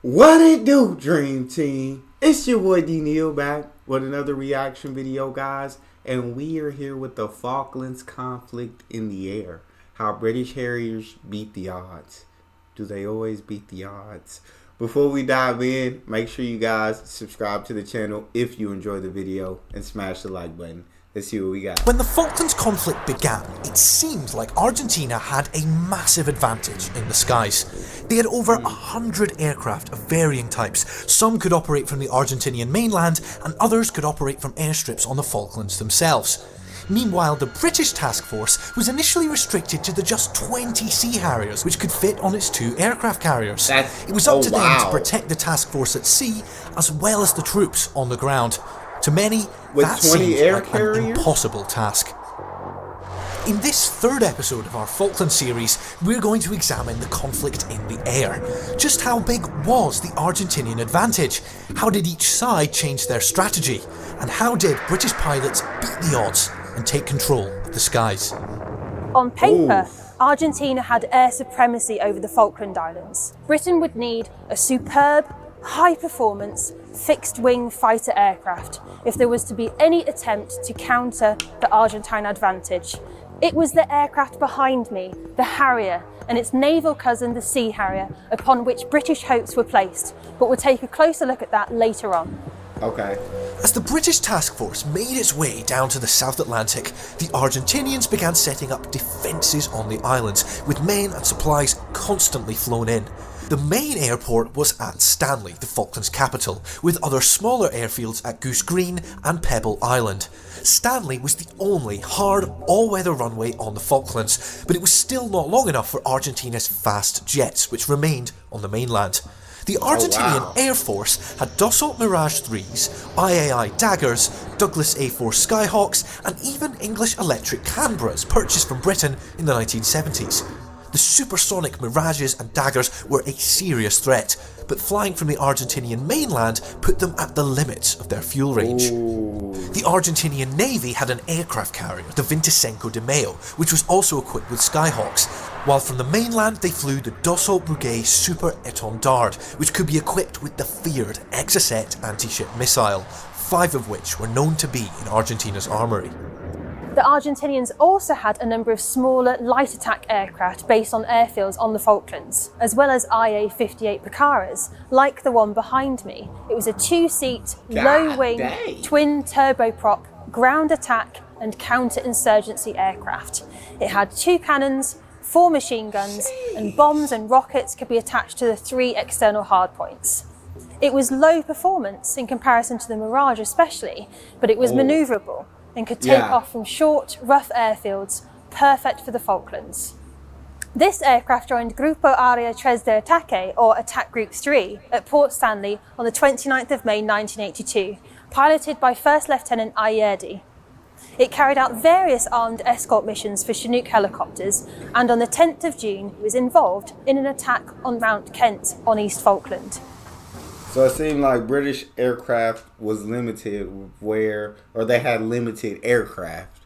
What it do, Dream Team? It's your boy Neal back with another reaction video, guys. And we are here with the Falklands conflict in the air. How British Harriers beat the odds. Do they always beat the odds? Before we dive in, make sure you guys subscribe to the channel if you enjoy the video and smash the like button. Let's see what we got. When the Falklands conflict began, it seemed like Argentina had a massive advantage in the skies. They had over 100 aircraft of varying types. Some could operate from the Argentinian mainland and others could operate from airstrips on the Falklands themselves. Meanwhile, the British task force was initially restricted to the just 20 Sea Harriers, which could fit on its 2 aircraft carriers. It was up to them to protect the task force at sea, as well as the troops on the ground. To many, that seemed like an impossible task. In this third episode of our Falkland series, we're going to examine the conflict in the air. Just how big was the Argentinian advantage? How did each side change their strategy? And how did British pilots beat the odds and take control of the skies? On paper, Argentina had air supremacy over the Falkland Islands. Britain would need a superb, high-performance, fixed-wing fighter aircraft if there was to be any attempt to counter the Argentine advantage. It was the aircraft behind me, the Harrier, and its naval cousin, the Sea Harrier, upon which British hopes were placed, but we'll take a closer look at that later on. Okay. As the British task force made its way down to the South Atlantic, the Argentinians began setting up defences on the islands, with men and supplies constantly flown in. The main airport was at Stanley, the Falklands capital, with other smaller airfields at Goose Green and Pebble Island. Stanley was the only hard, all-weather runway on the Falklands, but it was still not long enough for Argentina's fast jets, which remained on the mainland. The Argentinian Air Force had Dassault Mirage 3s, IAI Daggers, Douglas A4 Skyhawks, and even English Electric Canberras purchased from Britain in the 1970s. The supersonic Mirages and Daggers were a serious threat, but flying from the Argentinian mainland put them at the limits of their fuel range. The Argentinian Navy had an aircraft carrier, the Veinticinco de Mayo, which was also equipped with Skyhawks, while from the mainland they flew the Dassault Breguet Super Étendard, which could be equipped with the feared Exocet anti-ship missile, 5 of which were known to be in Argentina's armoury. The Argentinians also had a number of smaller light attack aircraft based on airfields on the Falklands, as well as IA-58 Picaras, like the one behind me. It was a 2-seat, low-wing, twin turboprop, ground attack and counter-insurgency aircraft. It had 2 cannons, 4 machine guns, and bombs and rockets could be attached to the 3 external hardpoints. It was low performance in comparison to the Mirage especially, but it was manoeuvrable and could take off from short, rough airfields, perfect for the Falklands. This aircraft joined Grupo Área 3 de Ataque, or Attack Group 3, at Port Stanley on the 29th of May 1982, piloted by First Lieutenant Ayerdi. It carried out various armed escort missions for Chinook helicopters, and on the 10th of June was involved in an attack on Mount Kent on East Falkland. So it seemed like British aircraft was limited they had limited aircraft,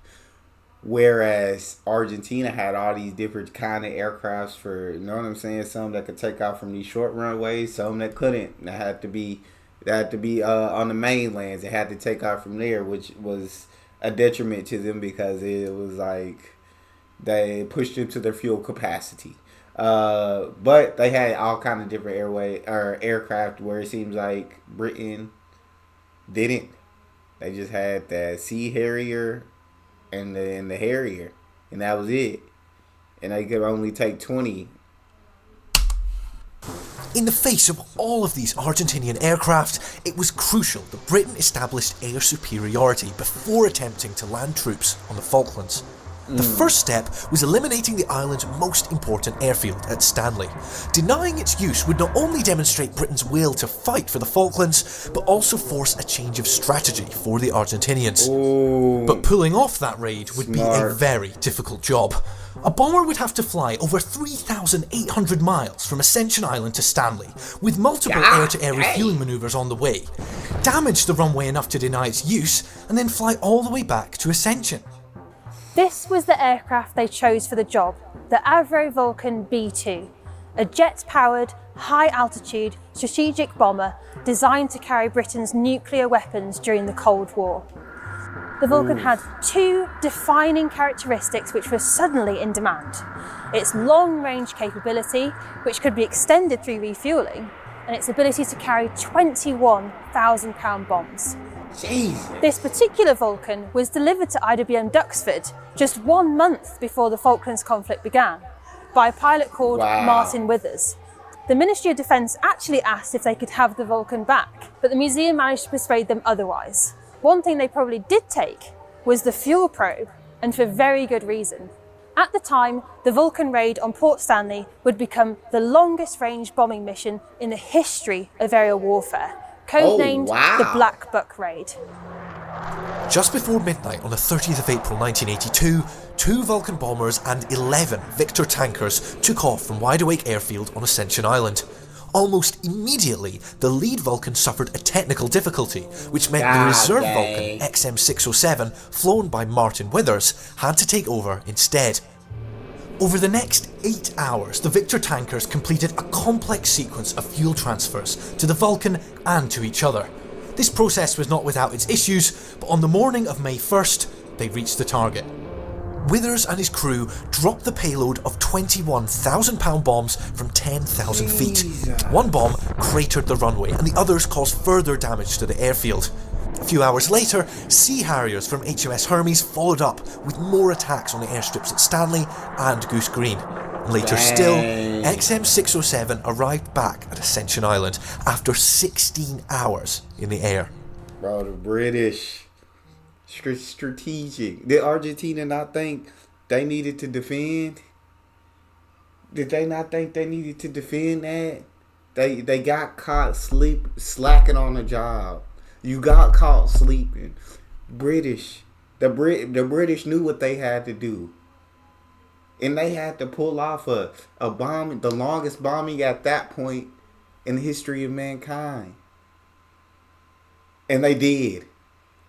whereas Argentina had all these different kind of aircrafts for, you know what I'm saying, some that could take off from these short runways, some that couldn't. They had to be on the mainlands. They had to take off from there, which was a detriment to them because it was like they pushed them to their fuel capacity. But they had all kind of different aircraft where it seems like Britain didn't. They just had the Sea Harrier and the Harrier, and that was it. And they could only take 20. In the face of all of these Argentinian aircraft, it was crucial that Britain established air superiority before attempting to land troops on the Falklands. The first step was eliminating the island's most important airfield at Stanley. Denying its use would not only demonstrate Britain's will to fight for the Falklands, but also force a change of strategy for the Argentinians. But pulling off that raid would be a very difficult job. A bomber would have to fly over 3,800 miles from Ascension Island to Stanley, with multiple air-to-air refueling manoeuvres on the way, damage the runway enough to deny its use, and then fly all the way back to Ascension. This was the aircraft they chose for the job, the Avro Vulcan B-2, a jet-powered, high-altitude strategic bomber designed to carry Britain's nuclear weapons during the Cold War. The Vulcan had two defining characteristics which were suddenly in demand. Its long-range capability, which could be extended through refuelling, and its ability to carry 21,000-pound bombs. Jeez. This particular Vulcan was delivered to IWM Duxford just 1 month before the Falklands conflict began by a pilot called Martin Withers. The Ministry of Defence actually asked if they could have the Vulcan back, but the museum managed to persuade them otherwise. One thing they probably did take was the fuel probe, and for very good reason. At the time, the Vulcan raid on Port Stanley would become the longest range bombing mission in the history of aerial warfare, codenamed the Black Buck Raid. Just before midnight on the 30th of April 1982, 2 Vulcan bombers and 11 Victor tankers took off from Wide Awake Airfield on Ascension Island. Almost immediately, the lead Vulcan suffered a technical difficulty, which meant the reserve Vulcan, XM607, flown by Martin Withers, had to take over instead. Over the next 8 hours, the Victor tankers completed a complex sequence of fuel transfers to the Vulcan and to each other. This process was not without its issues, but on the morning of May 1st, they reached the target. Withers and his crew dropped the payload of 21,000-pound bombs from 10,000 feet. One bomb cratered the runway and the others caused further damage to the airfield. A few hours later, Sea Harriers from HMS Hermes followed up with more attacks on the airstrips at Stanley and Goose Green. Later still, XM607 arrived back at Ascension Island after 16 hours in the air. Bro, the British... strategic. Did Argentina not think they needed to defend? Did they not think they needed to defend that? They got caught slacking on the job. You got caught sleeping. The British knew what they had to do. And they had to pull off a bomb, the longest bombing at that point in the history of mankind. And they did.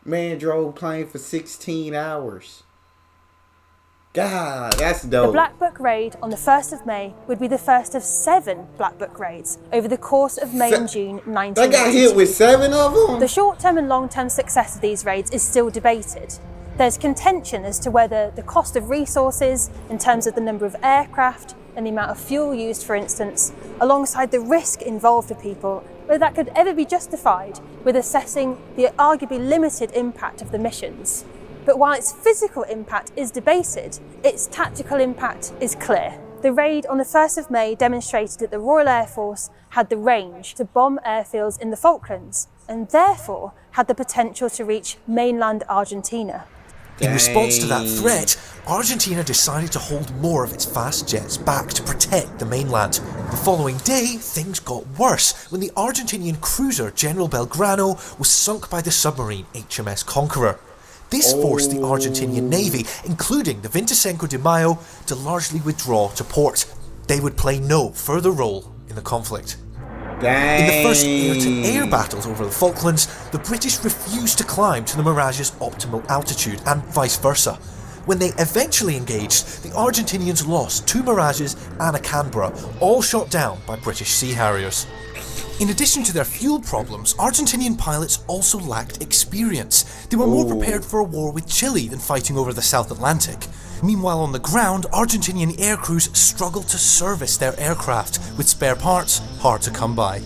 Man drove plane for 16 hours. God, that's dope. The Black Buck Raid on the 1st of May would be the first of 7 Black Buck raids over the course of May and June 1992. They got hit with 7 of them? The short-term and long-term success of these raids is still debated. There's contention as to whether the cost of resources, in terms of the number of aircraft and the amount of fuel used, for instance, alongside the risk involved for people, whether that could ever be justified with assessing the arguably limited impact of the missions. But while its physical impact is debated, its tactical impact is clear. The raid on the 1st of May demonstrated that the Royal Air Force had the range to bomb airfields in the Falklands, and therefore had the potential to reach mainland Argentina. In response to that threat, Argentina decided to hold more of its fast jets back to protect the mainland. The following day, things got worse when the Argentinian cruiser General Belgrano was sunk by the submarine HMS Conqueror. This forced the Argentinian Navy, including the Veinticinco de Mayo, to largely withdraw to port. They would play no further role in the conflict. Dang. In the first air-to-air battles over the Falklands, the British refused to climb to the Mirage's optimal altitude, and vice versa. When they eventually engaged, the Argentinians lost 2 Mirages and a Canberra, all shot down by British Sea Harriers. In addition to their fuel problems, Argentinian pilots also lacked experience. They were more prepared for a war with Chile than fighting over the South Atlantic. Meanwhile, on the ground, Argentinian aircrews struggled to service their aircraft, with spare parts hard to come by.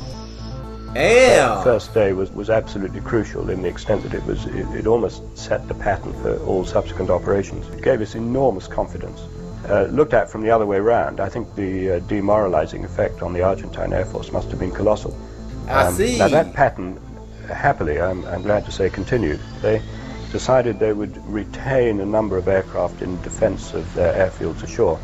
The first day was absolutely crucial in the extent that it almost set the pattern for all subsequent operations. It gave us enormous confidence. Looked at from the other way around, I think the demoralizing effect on the Argentine Air Force must have been colossal. I see. Now that pattern, happily, I'm glad to say, continued. They decided they would retain a number of aircraft in defense of their airfields ashore.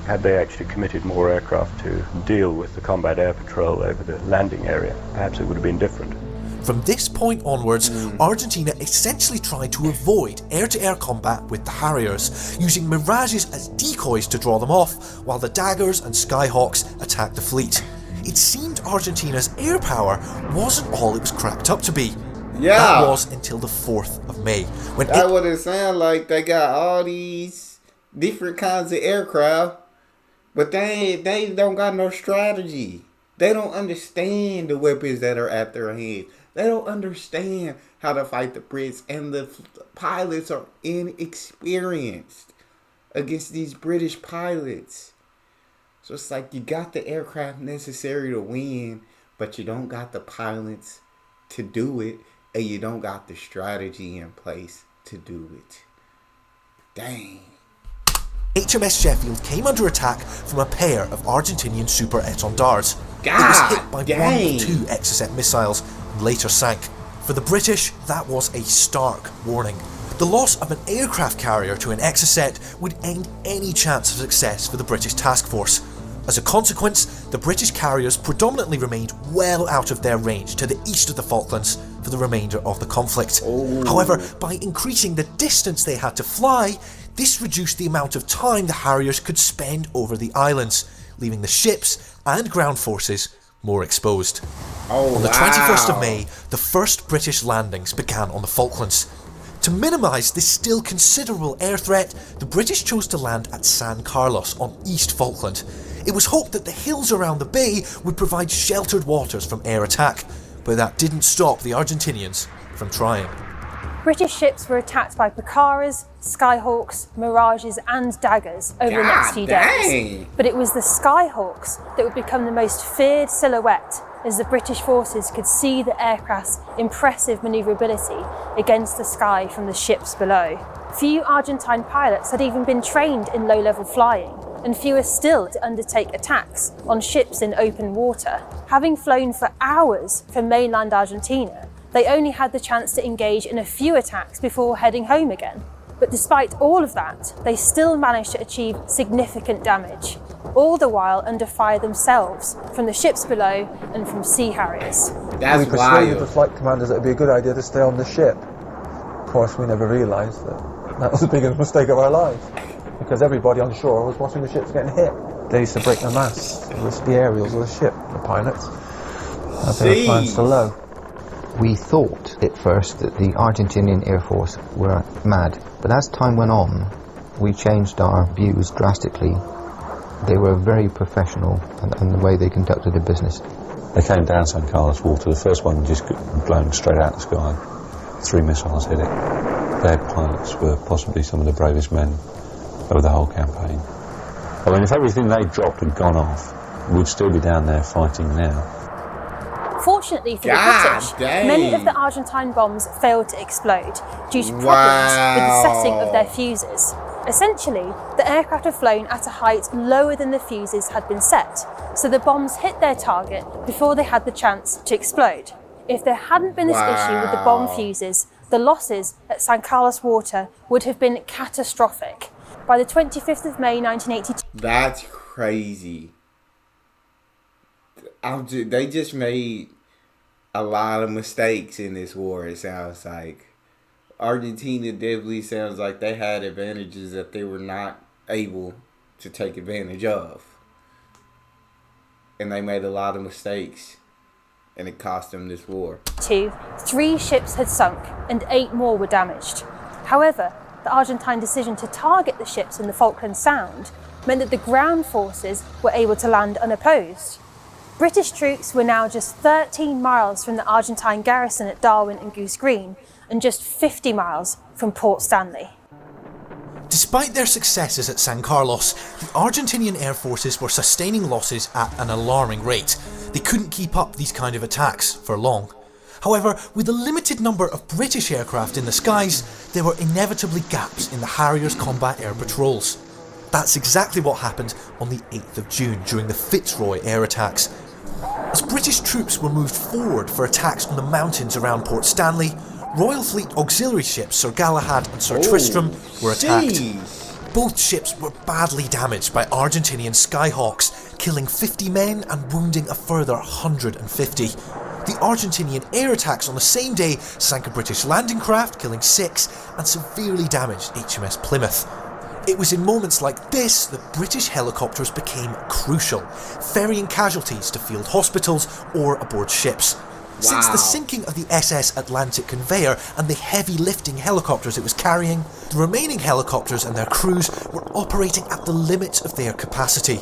Had they actually committed more aircraft to deal with the combat air patrol over the landing area, perhaps it would have been different. From this point onwards, Argentina essentially tried to avoid air-to-air combat with the Harriers, using Mirages as decoys to draw them off, while the Daggers and Skyhawks attacked the fleet. It seemed Argentina's air power wasn't all it was cracked up to be. Yeah. That was until the 4th of May. When That would it sound like they got all these different kinds of aircraft, but they don't got no strategy. They don't understand the weapons that are at their hands. They don't understand how to fight the Brits, and the pilots are inexperienced against these British pilots. So it's like you got the aircraft necessary to win, but you don't got the pilots to do it, and you don't got the strategy in place to do it. Dang. HMS Sheffield came under attack from a pair of Argentinian super étendards. It was God hit by dang. one of two Exocet missiles and later sank. For the British, that was a stark warning. The loss of an aircraft carrier to an Exocet would end any chance of success for the British task force. As a consequence, the British carriers predominantly remained well out of their range to the east of the Falklands for the remainder of the conflict. However, by increasing the distance they had to fly, this reduced the amount of time the Harriers could spend over the islands, leaving the ships and ground forces more exposed. On the 21st of May, the first British landings began on the Falklands. To minimise this still considerable air threat, the British chose to land at San Carlos on East Falkland. It was hoped that the hills around the bay would provide sheltered waters from air attack, but that didn't stop the Argentinians from trying. British ships were attacked by Picaras, Skyhawks, Mirages and Daggers over the next few days. But it was the Skyhawks that would become the most feared silhouette, as the British forces could see the aircraft's impressive manoeuvrability against the sky from the ships below. Few Argentine pilots had even been trained in low-level flying, and fewer still to undertake attacks on ships in open water. Having flown for hours from mainland Argentina, they only had the chance to engage in a few attacks before heading home again. But despite all of that, they still managed to achieve significant damage, all the while under fire themselves from the ships below and from Sea Harriers. We persuaded the flight commanders that it would be a good idea to stay on the ship. Of course, we never realised that was the biggest mistake of our lives, because everybody on shore was watching the ships getting hit. They used to break the masts, the aerials of the ship, the pilots, as they were flying so low. We thought at first that the Argentinian Air Force were mad, but as time went on, we changed our views drastically. They were very professional in the way they conducted their business. They came down San Carlos Water. The first one just blown straight out of the sky. 3 missiles hit it. Their pilots were possibly some of the bravest men of the whole campaign. I mean, if everything they dropped had gone off, we'd still be down there fighting now. Fortunately for the British, many of the Argentine bombs failed to explode due to problems with the setting of their fuses. Essentially, the aircraft had flown at a height lower than the fuses had been set, so the bombs hit their target before they had the chance to explode. If there hadn't been this issue with the bomb fuses, the losses at San Carlos Water would have been catastrophic. By the 25th of May 1982... That's crazy. They just made a lot of mistakes in this war, it sounds like. Argentina definitely sounds like they had advantages that they were not able to take advantage of. And they made a lot of mistakes, and it cost them this war. 3 ships had sunk and 8 more were damaged. However, the Argentine decision to target the ships in the Falkland Sound meant that the ground forces were able to land unopposed. British troops were now just 13 miles from the Argentine garrison at Darwin and Goose Green, and just 50 miles from Port Stanley. Despite their successes at San Carlos, the Argentinian air forces were sustaining losses at an alarming rate. They couldn't keep up these kind of attacks for long. However, with a limited number of British aircraft in the skies, there were inevitably gaps in the Harrier's combat air patrols. That's exactly what happened on the 8th of June during the Fitzroy air attacks. As British troops were moved forward for attacks on the mountains around Port Stanley, Royal Fleet auxiliary ships Sir Galahad and Sir Tristram were attacked. Both ships were badly damaged by Argentinian Skyhawks, killing 50 men and wounding a further 150. The Argentinian air attacks on the same day sank a British landing craft, killing 6, and severely damaged HMS Plymouth. It was in moments like this that British helicopters became crucial, ferrying casualties to field hospitals or aboard ships. Since the sinking of the SS Atlantic Conveyor and the heavy lifting helicopters it was carrying, the remaining helicopters and their crews were operating at the limits of their capacity.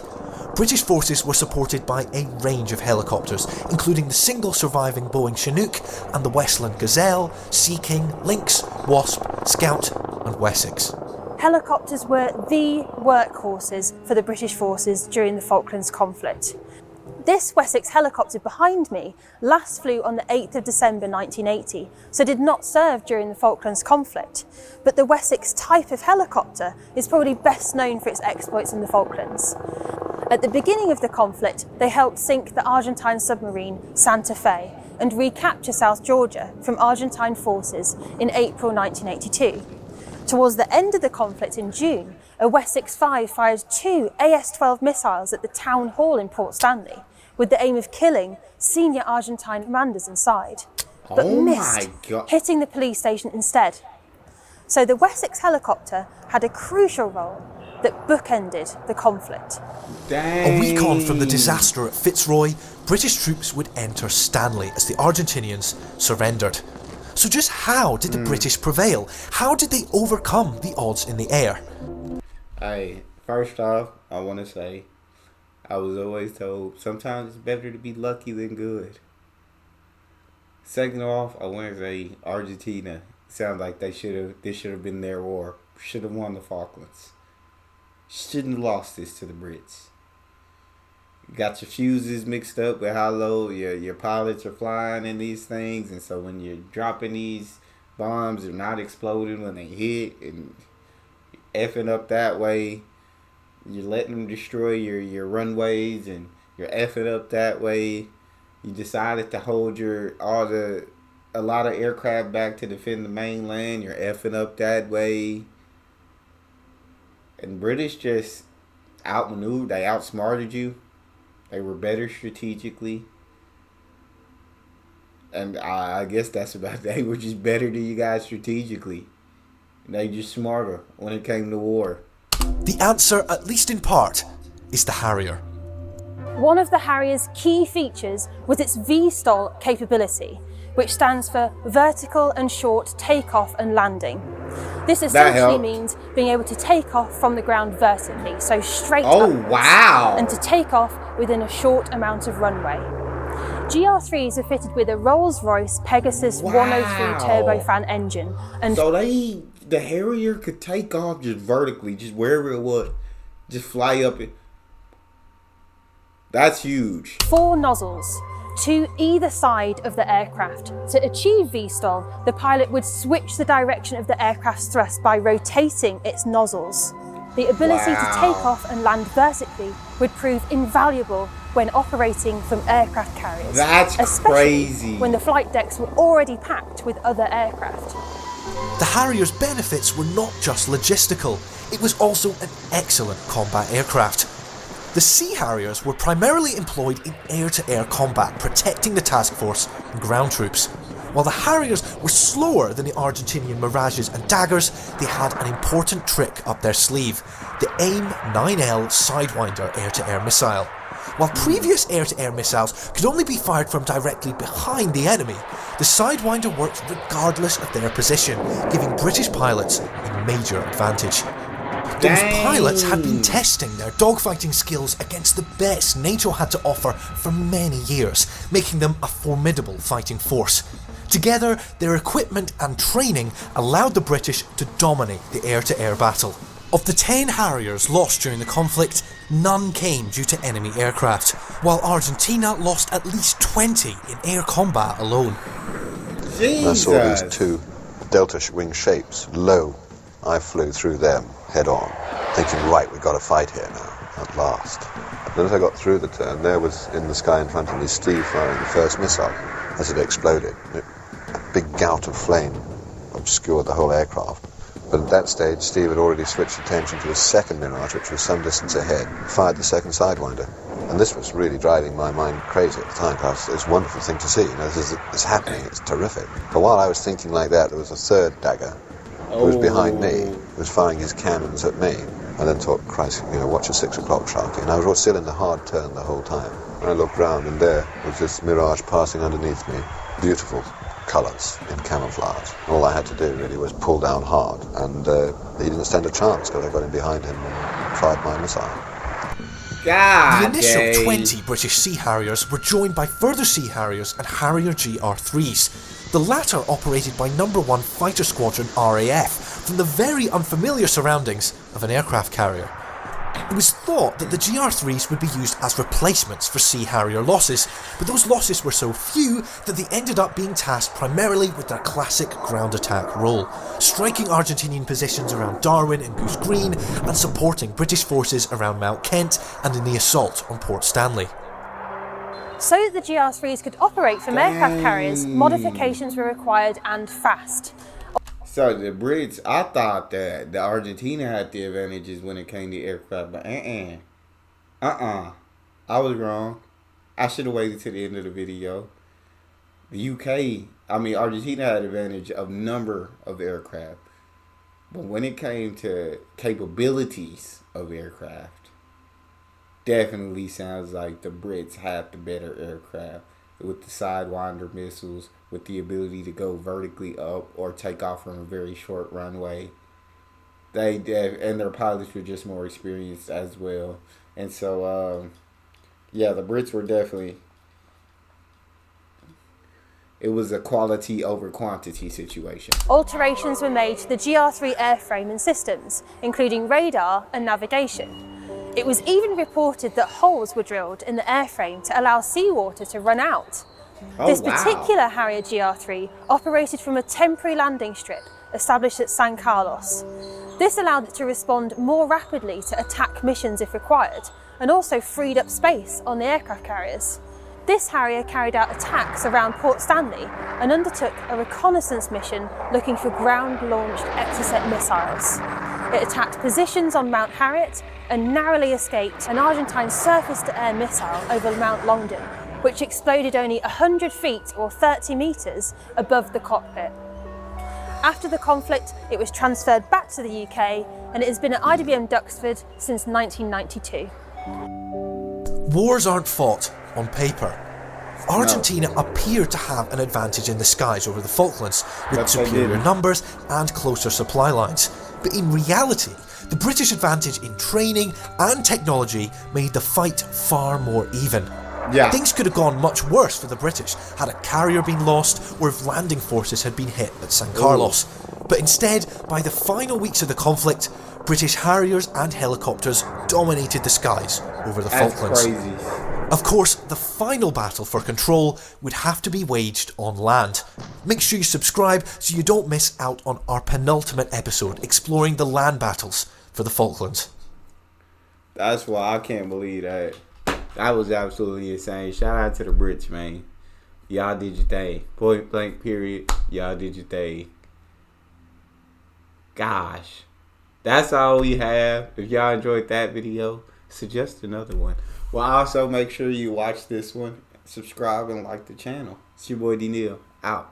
British forces were supported by a range of helicopters, including the single surviving Boeing Chinook and the Westland Gazelle, Sea King, Lynx, Wasp, Scout and Wessex. Helicopters were the workhorses for the British forces during the Falklands conflict. This Wessex helicopter behind me last flew on the 8th of December 1980, so did not serve during the Falklands conflict. But the Wessex type of helicopter is probably best known for its exploits in the Falklands. At the beginning of the conflict, they helped sink the Argentine submarine Santa Fe and recapture South Georgia from Argentine forces in April 1982. Towards the end of the conflict in June, a Wessex 5 fired 2 AS-12 missiles at the town hall in Port Stanley, with the aim of killing senior Argentine commanders inside, but missed, hitting the police station instead. So the Wessex helicopter had a crucial role that bookended the conflict. A week on from the disaster at Fitzroy, British troops would enter Stanley as the Argentinians surrendered. So just how did the British prevail? How did they overcome the odds in the air? Hey, first off, I want to say, I was always told sometimes it's better to be lucky than good. Second off, I want to say Argentina sounds like this should have been their war. Should have won the Falklands. Shouldn't have lost this to the Brits. You got your fuses mixed up with how low your pilots are flying in these things, and so when you're dropping these bombs, they're not exploding when they hit, and effing up that way. You're letting them destroy your runways, and you're effing up that way. You decided to hold a lot of aircraft back to defend the mainland. You're effing up that way. And British just outmaneuvered. They outsmarted you. They were better strategically. And I guess that's about it. They were just better than you guys strategically. They just smarter when it came to war. The answer, at least in part, is the Harrier. One of the Harrier's key features was its VSTOL capability, which stands for Vertical and Short Takeoff and Landing. This essentially means being able to take off from the ground vertically, so straight upwards, and to take off within a short amount of runway. GR3s are fitted with a Rolls-Royce Pegasus 103 turbofan engine, and so the Harrier could take off just vertically, just wherever it was, just fly up it. That's huge. 4 nozzles to either side of the aircraft. To achieve VSTOL, the pilot would switch the direction of the aircraft's thrust by rotating its nozzles. The ability to take off and land vertically would prove invaluable when operating from aircraft carriers. That's especially crazy. When the flight decks were already packed with other aircraft. The Harrier's benefits were not just logistical, it was also an excellent combat aircraft. The Sea Harriers were primarily employed in air-to-air combat, protecting the task force and ground troops. While the Harriers were slower than the Argentinian Mirages and Daggers, they had an important trick up their sleeve, the AIM-9L Sidewinder air-to-air missile. While previous air-to-air missiles could only be fired from directly behind the enemy, the Sidewinder worked regardless of their position, giving British pilots a major advantage. Those pilots had been testing their dogfighting skills against the best NATO had to offer for many years, making them a formidable fighting force. Together, their equipment and training allowed the British to dominate the air-to-air battle. Of the 10 Harriers lost during the conflict, none came due to enemy aircraft, while Argentina lost at least 20 in air combat alone. Jesus. I saw these 2 delta wing shapes low. I flew through them head on, thinking, right, we've got a fight here now, at last. Then as I got through the turn, there was in the sky in front of me Steve firing the first missile as it exploded. A big gout of flame obscured the whole aircraft. But at that stage, Steve had already switched attention to a second Mirage, which was some distance ahead, fired the second Sidewinder. And this was really driving my mind crazy at the time, because it's a wonderful thing to see. You know, it's happening, it's terrific. But while I was thinking like that, there was a third Dagger who was behind me, who was firing his cannons at me. And then thought, Christ, you know, watch a 6 o'clock sharpie. And I was still in the hard turn the whole time. And I looked round, and there was this Mirage passing underneath me. Beautiful colours in camouflage. All I had to do really was pull down hard, and he didn't stand a chance because I got in behind him and fired my missile. God The initial dang. 20 British Sea Harriers were joined by further Sea Harriers and Harrier GR3s, the latter operated by No. 1 Fighter Squadron RAF from the very unfamiliar surroundings of an aircraft carrier. It was thought that the GR3s would be used as replacements for Sea Harrier losses, but those losses were so few that they ended up being tasked primarily with their classic ground attack role, striking Argentinian positions around Darwin and Goose Green and supporting British forces around Mount Kent and in the assault on Port Stanley. So that the GR3s could operate from aircraft carriers, modifications were required and fast. So the Brits, I thought that the Argentina had the advantages when it came to aircraft, but I was wrong. I should have waited to the end of the video. The Argentina had advantage of number of aircraft, but when it came to capabilities of aircraft, definitely sounds like the Brits had the better aircraft with the Sidewinder missiles, with the ability to go vertically up or take off from a very short runway. And their pilots were just more experienced as well. And so, the Brits were definitely... It was a quality over quantity situation. Alterations were made to the GR3 airframe and systems, including radar and navigation. It was even reported that holes were drilled in the airframe to allow seawater to run out. This particular Harrier GR3 operated from a temporary landing strip established at San Carlos. This allowed it to respond more rapidly to attack missions if required, and also freed up space on the aircraft carriers. This Harrier carried out attacks around Port Stanley and undertook a reconnaissance mission looking for ground-launched Exocet missiles. It attacked positions on Mount Harriet and narrowly escaped an Argentine surface-to-air missile over Mount Longdon, which exploded only 100 feet or 30 metres above the cockpit. After the conflict, it was transferred back to the UK and it has been at IWM Duxford since 1992. Wars aren't fought on paper. Argentina appeared to have an advantage in the skies over the Falklands, with superior numbers and closer supply lines. But in reality, the British advantage in training and technology made the fight far more even. Things could have gone much worse for the British had a carrier been lost or if landing forces had been hit at San Carlos. But instead, by the final weeks of the conflict, British Harriers and helicopters dominated the skies over the Falklands. Crazy. Of course, the final battle for control would have to be waged on land. Make sure you subscribe so you don't miss out on our penultimate episode exploring the land battles for the Falklands. That's why I can't believe that. That was absolutely insane. Shout out to the Brits, man. Y'all did your thing. Point blank period. Y'all did your thing. Gosh. That's all we have. If y'all enjoyed that video, suggest another one. Well, also make sure you watch this one, subscribe, and like the channel. It's your boy Neal. Out.